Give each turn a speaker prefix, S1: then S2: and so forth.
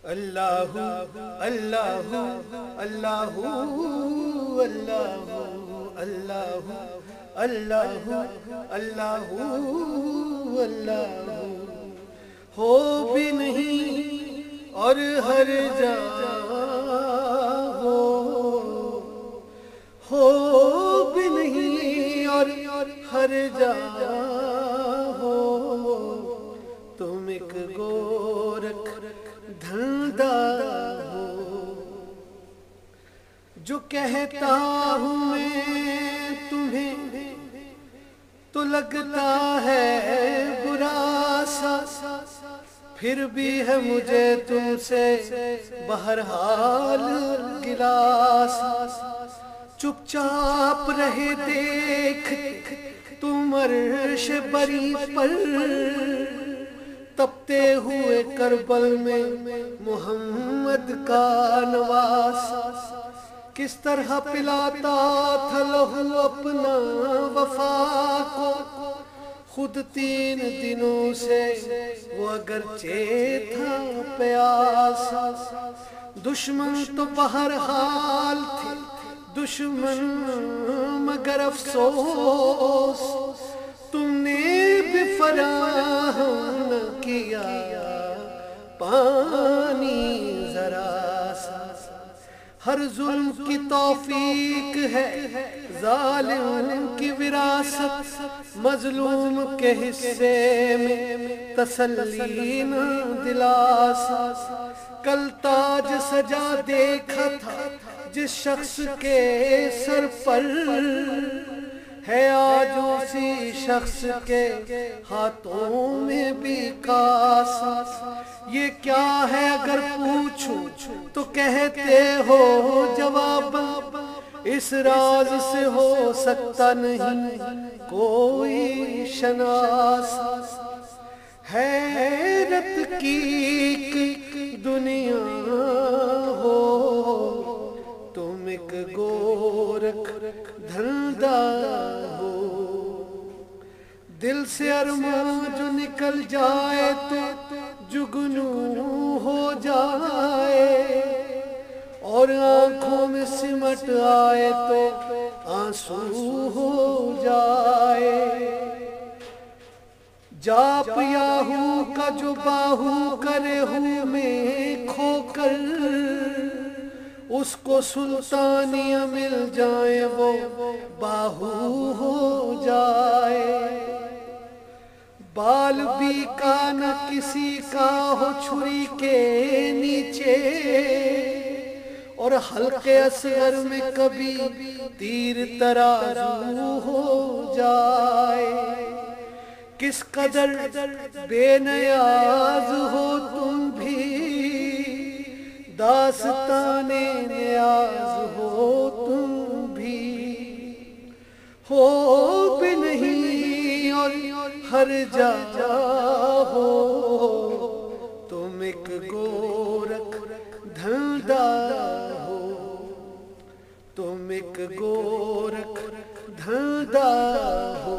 S1: اللہ اللہ اللہ اللہ اللہ اللہ اللہ اللہ ہو بھی نہیں اور ہر جا ہو بھی نہیں اور ہر جا ہو تم ایک گورکھ دھندا ہو جو کہتا ہوں میں تمہیں تو لگتا ہے برا سا پھر بھی ہے مجھے تم سے بہرحال گلا سا چپ چاپ رہے دیکھ تم عرش بری پر تپتے ہوئے کربل میں محمد کا نواسا کس طرح پلاتا تھا لہو اپنا وفا کو خود 3 دنوں سے وہ اگرچہ تھا پیاسا دشمن تو بہرحال تھے دشمن مگر افسوس تم نے بھی فراہم نہ کیا پانی ذرا سا ہر ظلم کی توفیق ہے ظالم کی وراثت مظلوم کے حصے میں تسلی نہ دلاسا کل تاج سجا دیکھا تھا جس شخص کے سر پر ہے آج اسی شخص کے ہاتھوں میں بھی کاسا یہ کیا ہے اگر پوچھوں تو کہتے ہو جواب اس راز سے ہو سکتا نہیں کوئی شناسا حیرت کی دنیا ہو تم ایک گورکھ دھندا ہو دل سے ارمان جو نکل جائے تو جگنو ہو جائے اور آنکھوں میں سمٹ آئے تو آنسو ہو جائے جاپ یاہو کا جو باہو کرے ہوں میں کھو کر اس کو سلطانیہ مل جائے وہ باہو ہو جائے بال بھی کا نہ کسی کا ہو چھری کے نیچے اور حلقے اصغر میں کبھی تیر ترازو ہو جائے کس قدر بے نیاز ہو تم بھی داستان نیاز ہو تم بھی ہو بھی نہیں اور ہر جا ہو تم ایک گورکھ دھندا ہو تم ایک گورکھ دھندا ہو